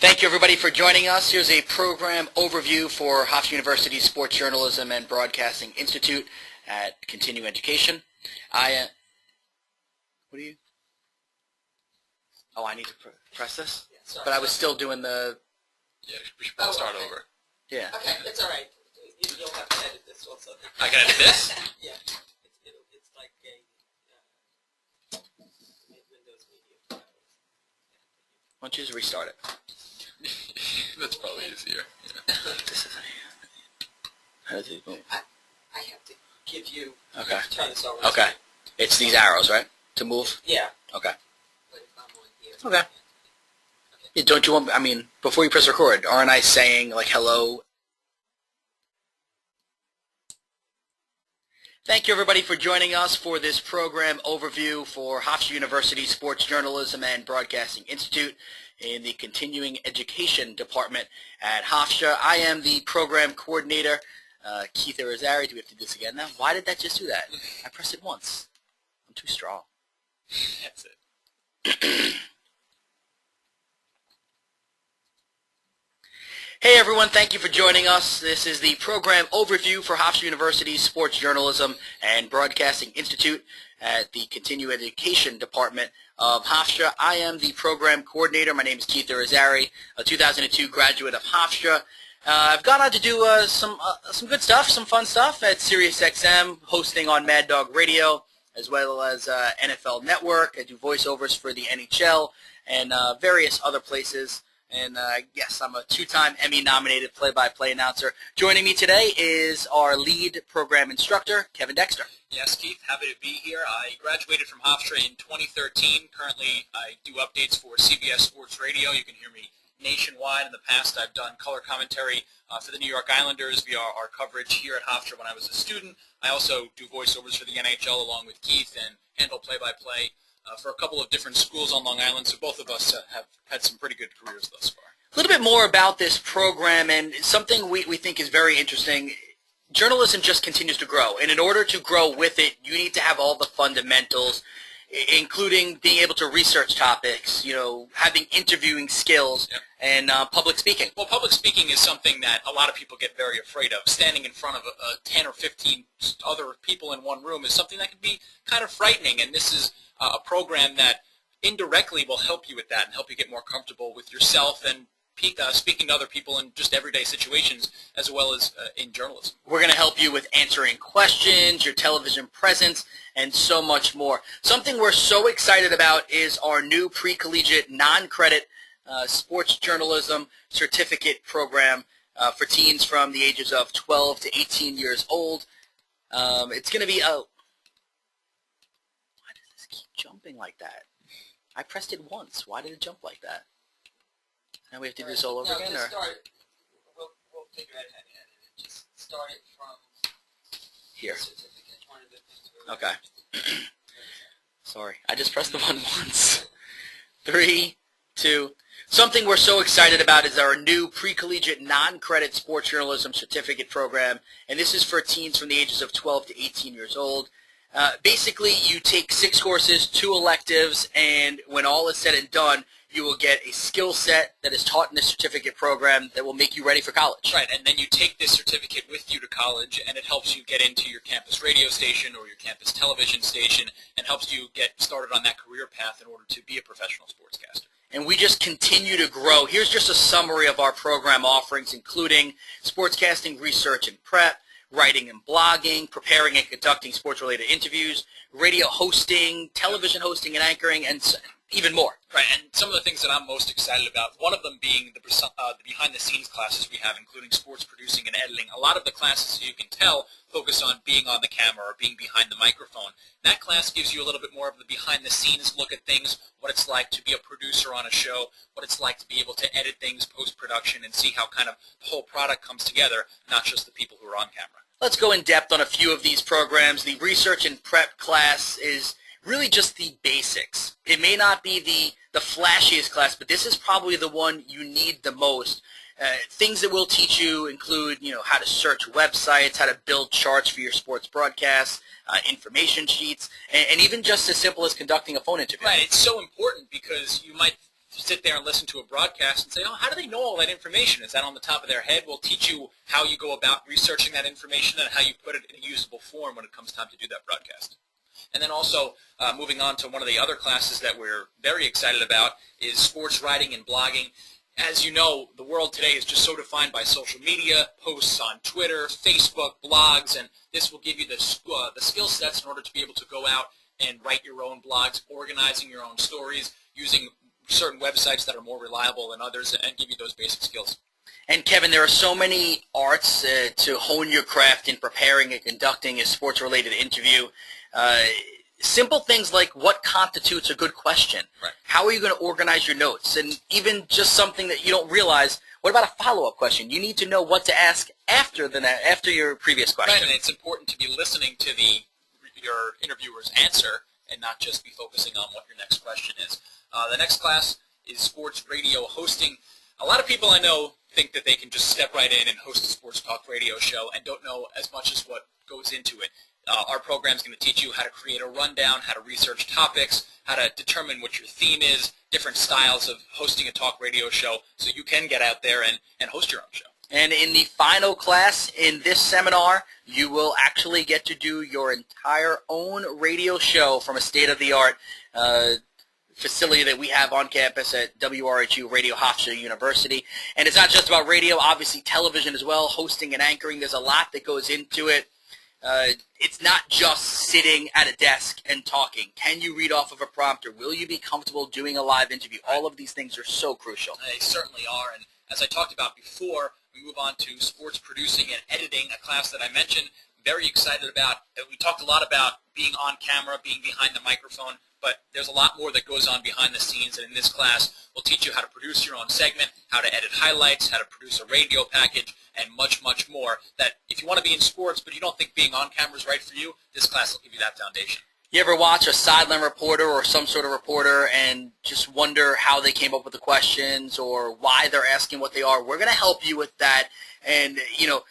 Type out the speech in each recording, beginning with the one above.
Thank you, everybody, for joining us. Here's a program overview for Hofstra University Sports Journalism and Broadcasting Institute at Continuing Education. What do you? Oh, I need to press this? Yeah, sorry, but I was still doing the... Yeah, we should probably start over. Yeah. Okay, it's all right. You'll have to edit this also. I can edit this? Yeah. It's like a Windows Media Files. Why don't you just restart it? That's probably easier. Yeah. This is... How does it move? I have to give you... Okay. Turn this over. Okay. It's these arrows, right? To move? Yeah. Okay. But if I'm on here... Okay. Yeah, don't you want... I mean, before you press record, aren't I saying, like, hello? Thank you, everybody, for joining us for this program overview for Hofstra University Sports Journalism and Broadcasting Institute in the Continuing Education Department at Hofstra. I am the program coordinator, Keith Irizarry. Do we have to do this again now? Why did that just do that? I pressed it once. I'm too strong. That's it. Hey everyone, thank you for joining us. This is the program overview for Hofstra University's Sports Journalism and Broadcasting Institute at the Continuing Education Department of Hofstra. I am the program coordinator. My name is Keith Irizarry, a 2002 graduate of Hofstra. I've gone on to do some good stuff, some fun stuff at SiriusXM, hosting on Mad Dog Radio, as well as NFL Network. I do voiceovers for the NHL and various other places. And yes, I'm a two-time Emmy-nominated play-by-play announcer. Joining me today is our lead program instructor, Kevin Dexter. Yes, Keith, happy to be here. I graduated from Hofstra in 2013. Currently, I do updates for CBS Sports Radio. You can hear me nationwide. In the past, I've done color commentary for the New York Islanders via our coverage here at Hofstra when I was a student. I also do voiceovers for the NHL along with Keith and handle play-by-play for a couple of different schools on Long Island, so both of us have had some pretty good careers thus far. A little bit more about this program, and something we think is very interesting. Journalism just continues to grow, and in order to grow with it, you need to have all the fundamentals, including being able to research topics, having interviewing skills, Yep. and public speaking. Well, public speaking is something that a lot of people get very afraid of. Standing in front of 10 or 15 other people in one room is something that can be kind of frightening, and this is a program that indirectly will help you with that and help you get more comfortable with yourself and speaking to other people in just everyday situations as well as in journalism. We're going to help you with answering questions, your television presence, and so much more. Something we're so excited about is our new pre-collegiate non-credit sports journalism certificate program for teens from the ages of 12 to 18 years old. It's going to be a... Why does this keep jumping like that? I pressed it once. Why did it jump like that? Now we have to do this all over again? Just Or? start it. We'll figure out how to edit it. Just start it from Here. the certificate. One of the things we're Okay. Sorry, I just pressed the one once. 3, 2. Something we're so excited about is our new pre-collegiate non-credit sports journalism certificate program, and this is for teens from the ages of 12 to 18 years old. Basically, you take 6 courses, 2 electives, and when all is said and done, you will get a skill set that is taught in this certificate program that will make you ready for college. Right, and then you take this certificate with you to college, and it helps you get into your campus radio station or your campus television station and helps you get started on that career path in order to be a professional sportscaster. And we just continue to grow. Here's just a summary of our program offerings, including sportscasting research and prep, writing and blogging, preparing and conducting sports-related interviews, radio hosting, television hosting and anchoring, and even more. Right, and some of the things that I'm most excited about, one of them being the behind-the-scenes classes we have, including sports producing and editing. A lot of the classes, as you can tell, focus on being on the camera or being behind the microphone. That class gives you a little bit more of the behind-the-scenes look at things, what it's like to be a producer on a show, what it's like to be able to edit things post-production and see how kind of the whole product comes together, not just the people who are on camera. Let's go in depth on a few of these programs. The research and prep class is really just the basics. It may not be the flashiest class, but this is probably the one you need the most. Things that we'll teach you include, how to search websites, how to build charts for your sports broadcasts, information sheets, and even just as simple as conducting a phone interview. Right, it's so important because you might sit there and listen to a broadcast and say, oh, how do they know all that information? Is that on the top of their head? We'll teach you how you go about researching that information and how you put it in a usable form when it comes time to do that broadcast. And then also, moving on to one of the other classes that we're very excited about is sports writing and blogging. As you know, the world today is just so defined by social media, posts on Twitter, Facebook, blogs, and this will give you the skill sets in order to be able to go out and write your own blogs, organizing your own stories, using certain websites that are more reliable than others, and give you those basic skills. And Kevin, there are so many arts to hone your craft in preparing and conducting a sports-related interview. Simple things like what constitutes a good question. Right. How are you going to organize your notes? And even just something that you don't realize, what about a follow-up question? You need to know what to ask after your previous question. Right, and it's important to be listening to your interviewer's answer and not just be focusing on what your next question is. The next class is sports radio hosting. A lot of people I know think that they can just step right in and host a sports talk radio show and don't know as much as what goes into it. Our program is going to teach you how to create a rundown, how to research topics, how to determine what your theme is, different styles of hosting a talk radio show, so you can get out there and host your own show. And in the final class in this seminar, you will actually get to do your entire own radio show from a state-of-the-art facility that we have on campus at WRHU Radio Hofstra University. And it's not just about radio, obviously television as well, hosting and anchoring. There's a lot that goes into it. It's not just sitting at a desk and talking. Can you read off of a prompter? Will you be comfortable doing a live interview? All of these things are so crucial. They certainly are. And as I talked about before, we move on to sports producing and editing, a class that I mentioned. Very excited about. We talked a lot about being on camera, being behind the microphone, but there's a lot more that goes on behind the scenes. And in this class, we'll teach you how to produce your own segment, how to edit highlights, how to produce a radio package, and much, much more. That if you want to be in sports but you don't think being on camera is right for you, this class will give you that foundation. You ever watch a sideline reporter or some sort of reporter and just wonder how they came up with the questions or why they're asking what they are? We're going to help you with that. And, you know,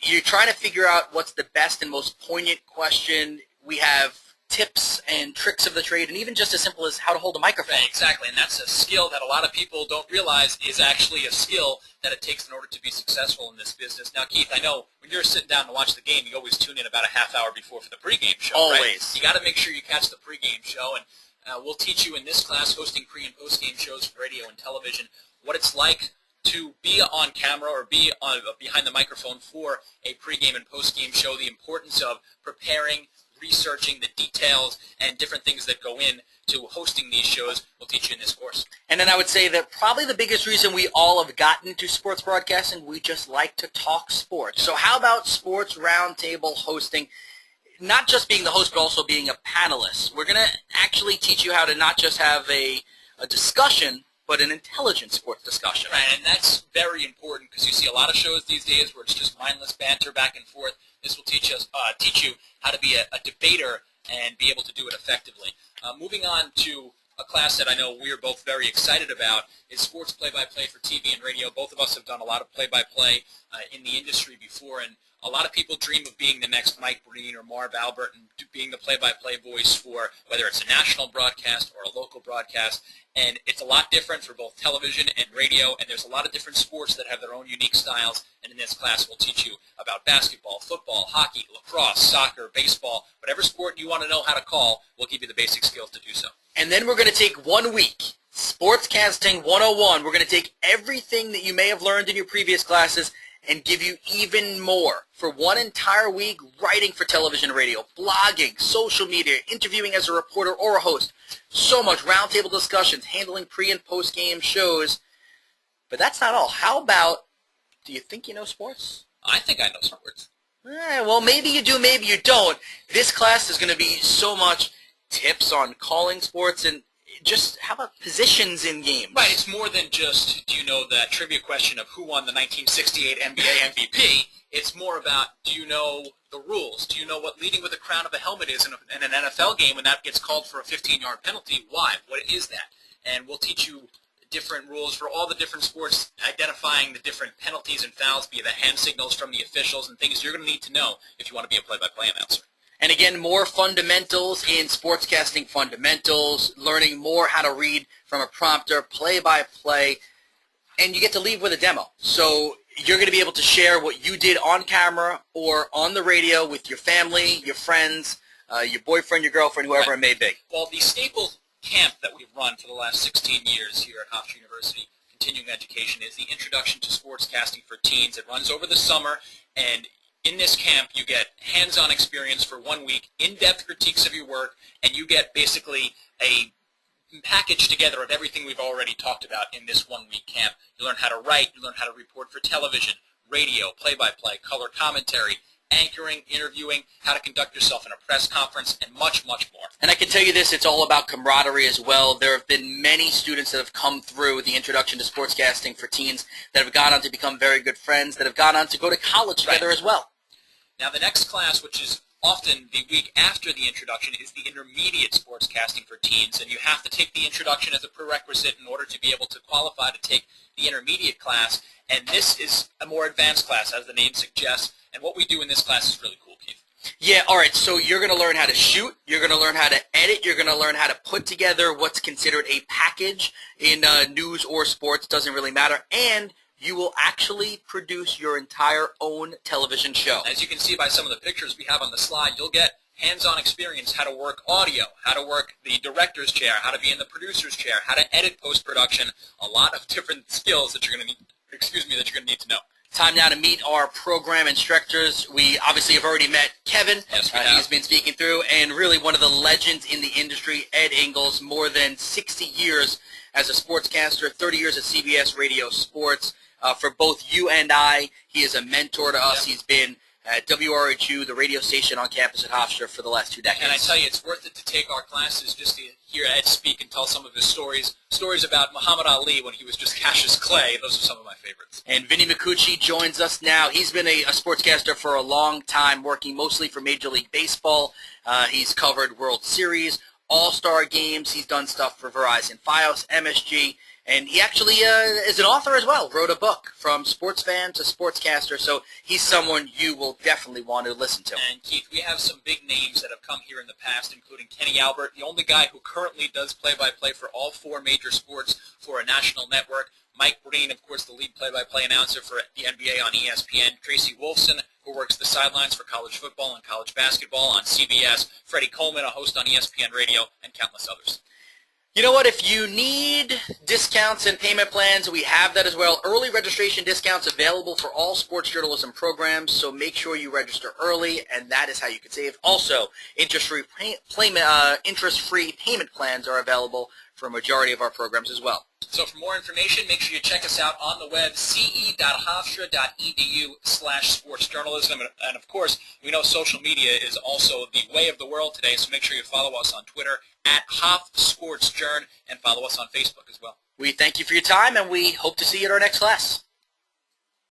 you're trying to figure out what's the best and most poignant question. We have tips and tricks of the trade, and even just as simple as how to hold a microphone. Right, exactly, and that's a skill that a lot of people don't realize is actually a skill that it takes in order to be successful in this business. Now, Keith, I know when you're sitting down to watch the game, you always tune in about a half hour before for the pregame show, Always. Right? You got to make sure you catch the pregame show, and we'll teach you in this class, hosting pre- and postgame shows for radio and television, what it's like to be on camera or be behind the microphone for a pregame and postgame show, the importance of preparing, researching the details and different things that go in to hosting these shows. We'll teach you in this course. And then I would say that probably the biggest reason we all have gotten into sports broadcasting, we just like to talk sports. So how about sports roundtable hosting? Not just being the host, but also being a panelist. We're going to actually teach you how to not just have a discussion, but an intelligent sports discussion. Right, and that's very important because you see a lot of shows these days where it's just mindless banter back and forth. This will teach you how to be a debater and be able to do it effectively. Moving on to a class that I know we are both very excited about is sports play-by-play for TV and radio. Both of us have done a lot of play-by-play in the industry before, and a lot of people dream of being the next Mike Breen or Marv Albert and being the play-by-play voice for whether it's a national broadcast or a local broadcast. And it's a lot different for both television and radio, and there's a lot of different sports that have their own unique styles. And in this class, we'll teach you about basketball, football, hockey, lacrosse, soccer, baseball, whatever sport you want to know how to call, we'll give you the basic skills to do so. And then we're going to take 1 week, Sportscasting 101. We're going to take everything that you may have learned in your previous classes and give you even more for 1 entire week, writing for television and radio, blogging, social media, interviewing as a reporter or a host. So much roundtable discussions, handling pre- and post-game shows. But that's not all. How about, do you think you know sports? I think I know sports. Well, maybe you do, maybe you don't. This class is going to be so much tips on calling sports and just how about positions in games? Right, it's more than just, do you know that trivia question of who won the 1968 NBA MVP? It's more about, do you know the rules? Do you know what leading with the crown of a helmet is in an NFL game when that gets called for a 15-yard penalty? Why? What is that? And we'll teach you different rules for all the different sports, identifying the different penalties and fouls, be it the hand signals from the officials and things you're going to need to know if you want to be a play-by-play announcer. And again, more fundamentals in sportscasting fundamentals, learning more how to read from a prompter, play-by-play, and you get to leave with a demo. So you're going to be able to share what you did on camera or on the radio with your family, your friends, your boyfriend, your girlfriend, whoever it may be. Well, the staple camp that we've run for the last 16 years here at Hofstra University Continuing Education is the Introduction to Sportscasting for Teens. It runs over the summer, and in this camp, you get hands-on experience for 1 week, in-depth critiques of your work, and you get basically a package together of everything we've already talked about in this 1 week camp. You learn how to write, you learn how to report for television, radio, play-by-play, color commentary, anchoring, interviewing, how to conduct yourself in a press conference, and much, much more. And I can tell you this, it's all about camaraderie as well. There have been many students that have come through the Introduction to Sportscasting for Teens that have gone on to become very good friends, that have gone on to go to college together as well. Now, the next class, which is often the week after the introduction, is the Intermediate Sportscasting for Teens, and you have to take the introduction as a prerequisite in order to be able to qualify to take the intermediate class, and this is a more advanced class, as the name suggests, and what we do in this class is really cool, Keith. Yeah, all right, so you're going to learn how to shoot, you're going to learn how to edit, you're going to learn how to put together what's considered a package in news or sports, doesn't really matter, and you will actually produce your entire own television show. As you can see by some of the pictures we have on the slide, you'll get hands-on experience, how to work audio, how to work the director's chair, how to be in the producer's chair, how to edit post-production, a lot of different skills that you're going to need, that you're going to need to know. Time now to meet our program instructors. We obviously have already met Kevin. Yes, we have. He's been speaking through, and really one of the legends in the industry, Ed Ingles, more than 60 years as a sportscaster, 30 years at CBS Radio Sports. For both you and I, he is a mentor to us. Yep. He's been at WRHU, the radio station on campus at Hofstra, for the last 2 decades. And I tell you, it's worth it to take our classes just to hear Ed speak and tell some of his stories. Stories about Muhammad Ali when he was just Cassius Clay. Those are some of my favorites. And Vinny Micucci joins us now. He's been a sportscaster for a long time, working mostly for Major League Baseball. He's covered World Series, All-Star games. He's done stuff for Verizon, Fios, MSG. And he actually is an author as well, wrote a book, From Sports Fan to Sportscaster, so he's someone you will definitely want to listen to. And Keith, we have some big names that have come here in the past, including Kenny Albert, the only guy who currently does play-by-play for all 4 major sports for a national network. Mike Breen, of course, the lead play-by-play announcer for the NBA on ESPN. Tracy Wolfson, who works the sidelines for college football and college basketball on CBS. Freddie Coleman, a host on ESPN Radio, and countless others. You know what? If you need discounts and payment plans, we have that as well. Early registration discounts available for all sports journalism programs, so make sure you register early, and that is how you can save. Also, interest-free payment plans are available for a majority of our programs as well. So for more information, make sure you check us out on the web, ce.hofstra.edu/sportsjournalism. And of course, we know social media is also the way of the world today, so make sure you follow us on Twitter @HofSportsJourn and follow us on Facebook as well. We thank you for your time, and we hope to see you at our next class.